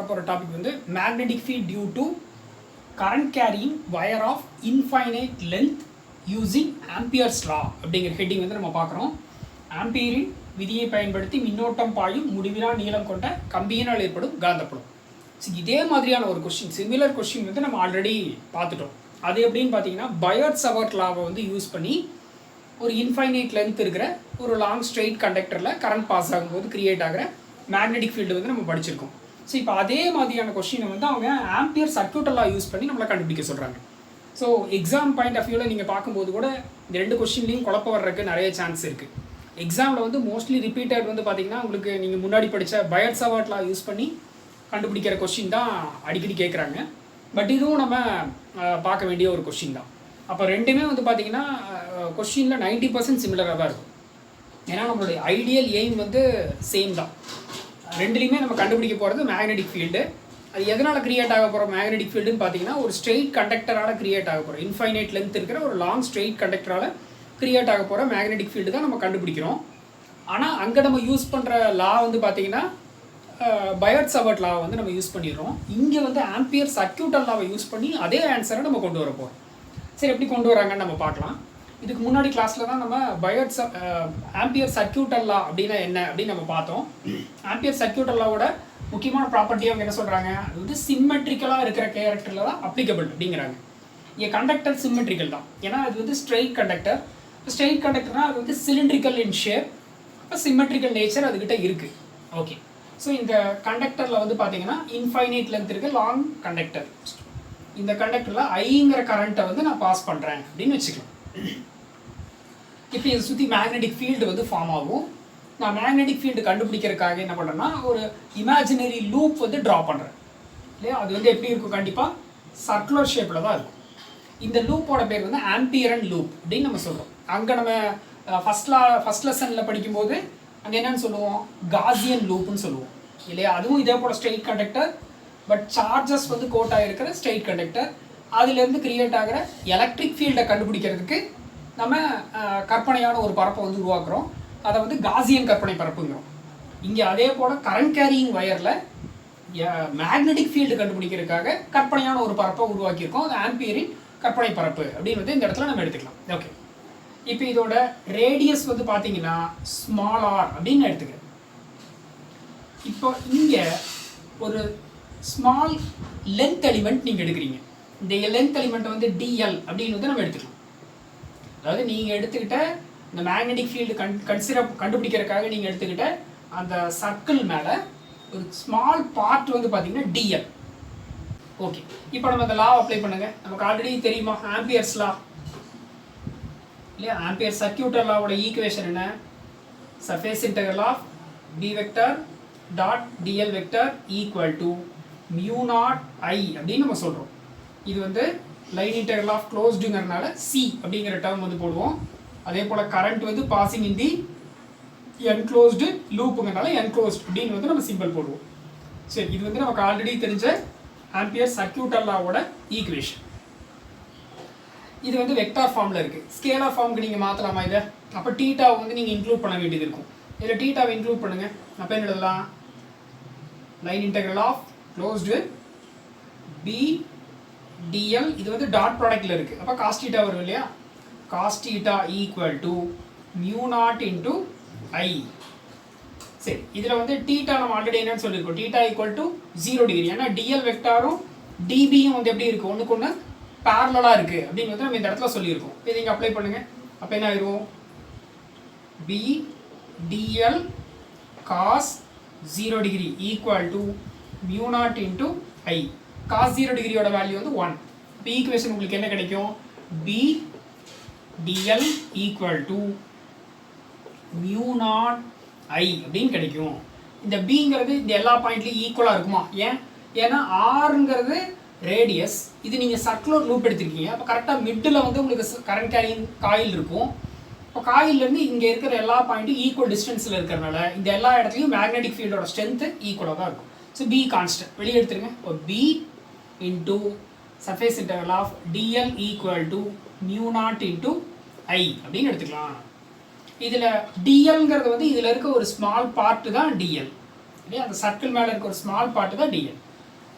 போகிற டாபிக் வந்து magnetic field due to current carrying wire of infinite length using Ampere's law அப்படிங்கிற heading வந்து நம்ம பார்க்குறோம். ஆம்பியரின் விதியை பயன்படுத்தி மின்னோட்டம் பாயும் முடிவிலா நீளம் கொண்ட கம்பியினால் ஏற்படும் காந்தப்புலம். ஸோ இதே மாதிரியான ஒரு கொஸ்டின், சிமிலர் கொஸ்டின் வந்து நம்ம ஆல்ரெடி பார்த்துட்டோம். அது எப்படின்னு பார்த்தீங்கன்னா, பயோட்-சவர்ட் லாவை வந்து யூஸ் பண்ணி ஒரு இன்ஃபைனைட் லென்த் இருக்கிற ஒரு லாங் ஸ்ட்ரெயிட் கண்டக்டரில் கரண்ட் பாஸ் ஆகும்போது கிரியேட் ஆகிற மேக்னெட்டிக் ஃபீல்டு வந்து நம்ம படிச்சிருக்கோம். ஸோ இப்போ அதே மாதிரியான கொஸ்டினை வந்து அவங்க ஆம்பியர் சர்க்யூட் லா யூஸ் பண்ணி நம்மளை கண்டுபிடிக்க சொல்கிறாங்க. ஸோ எக்ஸாம் பாயிண்ட் ஆஃப் வியூவில் நீங்கள் பார்க்கும்போது கூட இந்த ரெண்டு கொஸ்டின்லையும் குழப்பம் வர்றதுக்கு நிறைய சான்ஸ் இருக்குது. எக்ஸாமில் வந்து மோஸ்ட்லி ரிப்பீட்டட் வந்து பார்த்தீங்கன்னா உங்களுக்கு நீங்கள் முன்னாடி படித்த பயோட்-சவர்ட் லா யூஸ் பண்ணி கண்டுபிடிக்கிற கொஸ்டின் தான் அடிக்கடி கேட்குறாங்க. பட் இதுவும் நம்ம பார்க்க வேண்டிய ஒரு கொஸ்டின் தான். அப்போ ரெண்டுமே வந்து பார்த்திங்கன்னா கொஸ்டினில் 90% சிமிலராக தான் இருக்கும். ஏன்னா நம்மளுடைய ஐடியல் எய்ம் வந்து சேம் தான். ரெண்டுலேயுமே நம்ம கண்டுபிடிக்க போகிறது மேக்னெட்டிக் ஃபீல்டு. அது எதனால் க்ரியேட் ஆக போகிற மேக்னெட்டிக் ஃபீல்டுன்னு பார்த்தீங்கன்னா, ஒரு ஸ்ட்ரெயிட் கண்டக்டரால் க்ரியேட் ஆக போகிறோம். இன்ஃபைனைட் லென்த் இருக்கிற ஒரு லாங் ஸ்ட்ரெயிட் கண்டக்டரால் க்ரியேட் ஆக போகிற மேக்னெட்டிக் ஃபீல்டு தான் நம்ம கண்டுபிடிக்கிறோம். ஆனால் அங்கே நம்ம யூஸ் பண்ணுற லா வந்து பார்த்திங்கன்னா பயோட்-சவர்ட் லா வந்து நம்ம யூஸ் பண்ணிடுறோம். இங்கே வந்து ஆம்பியர் சர்க்யூட் லாவை யூஸ் பண்ணி அதே ஆன்சரை நம்ம கொண்டு வர போகிறோம். சரி, எப்படி கொண்டு வராங்கன்னு நம்ம பார்க்கலாம். இதுக்கு முன்னாடி கிளாஸில் தான் நம்ம ஆம்பியர் சர்க்யூட் லா அப்படின்னா என்ன அப்படின்னு நம்ம பார்த்தோம். ஆம்பியர் சர்க்யூட் லாவோட முக்கியமான ப்ராப்பர்ட்டி அவங்க என்ன சொல்கிறாங்க, அது வந்து சிம்மெட்ரிக்கலாக இருக்கிற கேரக்டரில் தான் அப்ளிகபிள் அப்படிங்கிறாங்க. இங்கே கண்டக்டர் சிம்மெட்ரிக்கல் தான், ஏன்னா அது வந்து ஸ்ட்ரெயிட் கண்டக்டர். ஸ்ட்ரெயிட் கண்டக்டர்னால் அது வந்து சிலிண்ட்ரிக்கல் இன் ஷேப், இப்போ சிம்மெட்ரிக்கல் நேச்சர் அதுக்கிட்ட இருக்குது. ஓகே, ஸோ இந்த கண்டக்டரில் வந்து பார்த்தீங்கன்னா இன்ஃபைனைட் லென்த் இருக்க லாங் கண்டக்டர். இந்த கண்டக்டரில் ஐங்கிற கரண்ட்டை வந்து நான் பாஸ் பண்ணுறேன் அப்படின்னு வச்சுக்கலாம். இப்போ இதை சுற்றி மேக்னெட்டிக் ஃபீல்டு வந்து ஃபார்ம் ஆகும். நான் மேக்னெட்டிக் ஃபீல்டு கண்டுபிடிக்கிறதுக்காக என்ன பண்ணுறேன்னா, ஒரு இமேஜினரி லூப் வந்து ட்ரா பண்ணுறேன் இல்லையா. அது வந்து எப்படி இருக்கும், கண்டிப்பாக சர்க்குலர் ஷேப்பில் தான் இருக்கும். இந்த லூப்போட பேர் வந்து ஆம்பியரன் லூப் அப்படின்னு நம்ம சொல்கிறோம். அங்கே நம்ம ஃபஸ்ட் லெசனில் படிக்கும்போது அங்கே என்னன்னு சொல்லுவோம், காசியன் லூப்னு சொல்லுவோம் இல்லையா. அதுவும் இதே போல் ஸ்ட்ரெயிட் கண்டக்டர், பட் சார்ஜஸ் வந்து கோட் ஆகிருக்கிற ஸ்ட்ரெயிட் கண்டக்டர். அதுலேருந்து கிரியேட் ஆகிற எலக்ட்ரிக் ஃபீல்டை கண்டுபிடிக்கிறதுக்கு நம்ம கற்பனையான ஒரு பரப்பை வந்து உருவாக்குறோம். அதை வந்து காசியன் கற்பனை பரப்புங்கிறோம். இங்கே அதே போல் கரண்ட் கேரியிங் வயரில் மேக்னெட்டிக் ஃபீல்டு கண்டுபிடிக்கிறதுக்காக கற்பனையான ஒரு பரப்பை உருவாக்கியிருக்கோம். அது ஆம்பியரின் கற்பனை பரப்பு அப்படின்னு வந்து இந்த இடத்துல நம்ம எடுத்துக்கலாம். ஓகே, இப்போ இதோட ரேடியஸ் வந்து பார்த்தீங்கன்னா ஸ்மால் ஆர் அப்படின்னு எடுத்துக்கிறேன். இப்போ இங்கே ஒரு ஸ்மால் லென்த் எலிமெண்ட் நீங்கள் எடுக்கிறீங்க. இந்த லென்த் எலிமெண்ட்டை வந்து டிஎல் அப்படின்னு வந்து நம்ம எடுத்துக்கலாம். அதாவது நீங்கள் எடுத்துக்கிட்ட இந்த மேக்னெட்டிக் ஃபீல்டு கண்டுபிடிக்கிறதுக்காக நீங்கள் எடுத்துக்கிட்ட அந்த சர்க்கிள் மேலே ஒரு ஸ்மால் பார்ட் வந்து பார்த்தீங்கன்னா டிஎல். ஓகே, இப்போ நம்ம அந்த லா அப்ளை பண்ணுங்கள். நமக்கு ஆல்ரெடி தெரியுமா ஆம்பியர்ஸ் லா இல்லையா. ஆம்பியர் சர்க்யூட் லாவோட ஈக்குவேஷன் என்ன, surface integral of B vector dot dl vector equal to mu naught I அப்படின்னு நம்ம சொல்கிறோம். இது வந்து லைன் இன்டெக்ரல் ஆஃப் க்ளோஸ்டுங்கிறதுனால சி அப்படிங்கிற டேர்ம் வந்து போடுவோம். அதே போல் கரண்ட் வந்து பாசிங் இன் தி என்க்ளோஸ்டு லூப்புங்கிறனால என்க்ளோஸ்ட் அப்படின்னு வந்து நம்ம சிம்பிள் போடுவோம். சரி, இது வந்து நமக்கு ஆல்ரெடி தெரிஞ்ச ஆம்பியர் சர்க்யூட் லாவோட ஈக்குவேஷன். இது வந்து வெக்டார் ஃபார்மில் இருக்குது. ஸ்கேலார் ஃபார்முக்கு நீங்கள் மாற்றலாமா இதை? அப்போ டீட்டாவை வந்து நீங்கள் இன்க்ளூட் பண்ண வேண்டியது இருக்கும். இதில் டீட்டாவை இன்க்ளூட் பண்ணுங்கள். அப்போ என்ன எழுதலாம், line integral of closed P DL. இது வந்து டாட் ப்ராடக்டில் இருக்குது. அப்போ காஸ் டீட்டா வரும் இல்லையா. Cos theta equal to mu naught into I. சரி, இதில் வந்து டீட்டா நம்ம ஆல்ரெடி என்னன்னு சொல்லியிருக்கோம், டீட்டா ஈக்குவல் டு 0 டிகிரி. ஏன்னா டிஎல் வெக்டாரும் டிபியும் வந்து எப்படி இருக்குது, ஒன்றுக்கு ஒன்று பேரலாக இருக்குது அப்படின்னு வந்து நம்ம இந்த இடத்துல சொல்லியிருக்கோம். இதை நீங்கள் அப்ளை பண்ணுங்கள். அப்போ என்ன ஆயிரும், B d l cos 0 degree equal to mu naught into I. Cos 0 டிகிரியோட வேல்யூ வந்து 1. இப்போ ஈக்குவேஷன் உங்களுக்கு என்ன கிடைக்கும், B d l equal to mu naught I அப்படின்னு கிடைக்கும். இந்த பிங்கிறது இந்த எல்லா பாயிண்ட்லையும் ஈக்குவலாக இருக்குமா? ஏன்னா ஆறுங்கிறது ரேடியஸ். இது நீங்கள் சர்க்குலர் லூப் எடுத்திருக்கீங்க. அப்போ கரெக்டாக மிட்டில் வந்து உங்களுக்கு கரண்ட் கேரியிங் காயில் இருக்கும். இப்போ காயிலேருந்து இங்கே இருக்கிற எல்லா பாயிண்ட்டும் ஈக்குவல் டிஸ்டன்ஸில் இருக்கிறனால இந்த எல்லா இடத்துலையும் மேக்னெட்டிக் ஃபீல்டோட ஸ்ட்ரென்த்து ஈக்குவலாக தான் இருக்கும். ஸோ பி கான்ஸ்டன்ட் வெளியே எடுத்துருங்க. இப்போ B into surface integral of d l equal to mu naught into I அப்படின்னு எடுத்துக்கலாம். இதில் டிஎல்ங்கிறது வந்து இதில் இருக்க ஒரு ஸ்மால் பார்ட்டு தான் டிஎல் இல்லையா. அந்த சர்க்கிள் மேலே இருக்க ஒரு ஸ்மால் பார்ட்டு தான் டிஎல்.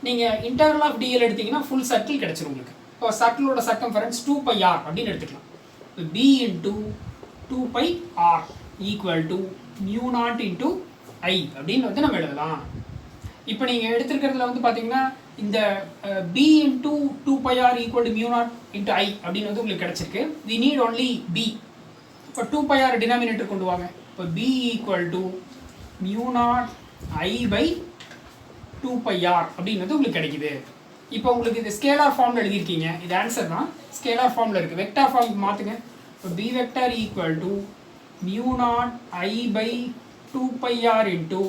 நீங்கள் இன்டர்வல் ஆஃப் டிஎல் எடுத்தீங்கன்னா ஃபுல் சர்க்கிள் கிடச்சிரும் உங்களுக்கு. இப்போ சர்க்கிளோட சர்க்கம்ஃபரன்ஸ் 2πr அப்படின்னு எடுத்துக்கலாம். இப்போ b into 2πr equal to μ0 into I அப்படின்னு வந்து நம்ம எழுதலாம். இப்போ நீங்கள் எடுத்துருக்கிறதுல வந்து பார்த்தீங்கன்னா இந்த b into 2πr equal to μ0 into I அப்படின்னு வந்து உங்களுக்கு கிடச்சிருக்கு. We need only b. இப்போ 2πr டினாமினேட்டர் கொண்டு வாங்க. இப்போ b equal to μ0 I by 2πr அப்படின்னு வந்து உங்களுக்கு கிடைக்குது. இப்போ உங்களுக்கு இது ஸ்கேலார் ஃபார்மில் எழுதியிருக்கீங்க, இது ஆன்சர் தான். ஸ்கேலார் ஃபார்மில் இருக்குது. வெக்டார் ஃபார்முக்கு மாற்றுங்க. இப்போ b vector equal to μ0 I by 2πr into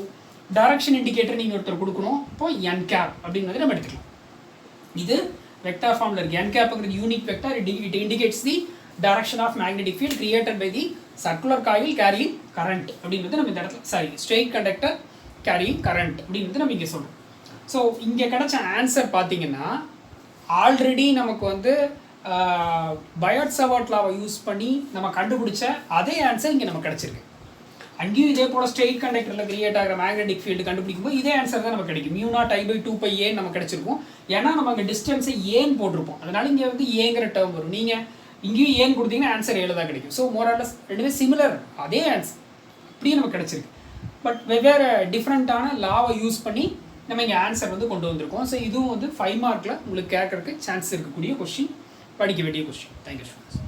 direction indicator நீங்கள் ஒருத்தர் கொடுக்கணும். இப்போ n கேப் அப்படின்னு வந்து நம்ம எடுத்துக்கலாம். இது வெக்டார் ஃபார்மில் இருக்குது. n கேப்புங்கிறது unique vector. It indicates the direction of magnetic field created by the circular coil carrying current அப்படின்னு வந்து நம்ம இந்த இடத்துல ஸ்ட்ரெயிட் கண்டக்டர் கேரியிங் கரண்ட் அப்படின்னு வந்து நம்ம இங்கே சொல்கிறோம். ஸோ இங்கே கிடைச்ச ஆன்சர் பார்த்தீங்கன்னா ஆல்ரெடி நமக்கு வந்து பயோட் சவார்ட் லாவை யூஸ் பண்ணி நம்ம கண்டுபிடிச்ச அதே ஆன்சர் இங்கே நமக்கு கிடச்சிருக்கு. அங்கேயும் இதே போல் ஸ்ட்ரெயிட் கண்டக்டரில் கிரியேட் ஆகிற மேக்னெட்டிக் ஃபீல்டு கண்டுபிடிக்கும் போது இதே ஆன்சர் தான் நமக்கு கிடைக்கும். μ0 ஐ பை 2πa நமக்கு கிடைச்சிருக்கும். ஏன்னா நம்ம அங்கே டிஸ்டன்ஸை ஏன் போட்டிருப்போம், அதனால இங்கே வந்து ஏங்கிற டேர்ம் வரும். நீங்கள் இங்கேயும் ஏன் கொடுத்தீங்கன்னா ஆன்சர் ஏழு தான் கிடைக்கும். ஸோ மோராலஸ் ரெண்டுமே சிமிலர், அதே ஆன்சர் அப்படியே நமக்கு கிடச்சிருக்கு. பட் வெவ்வேறு டிஃப்ரெண்ட்டான லாவை யூஸ் பண்ணி நம்ம இங்கே ஆன்சர் வந்து கொண்டு வந்திருக்கோம். ஸோ இதுவும் வந்து 5 மார்க்கில் உங்களுக்கு கேட்கறதுக்கு சான்ஸ் இருக்கக்கூடிய கொஸ்டின், படிக்க வேண்டிய கொஸ்டின். Thank you students.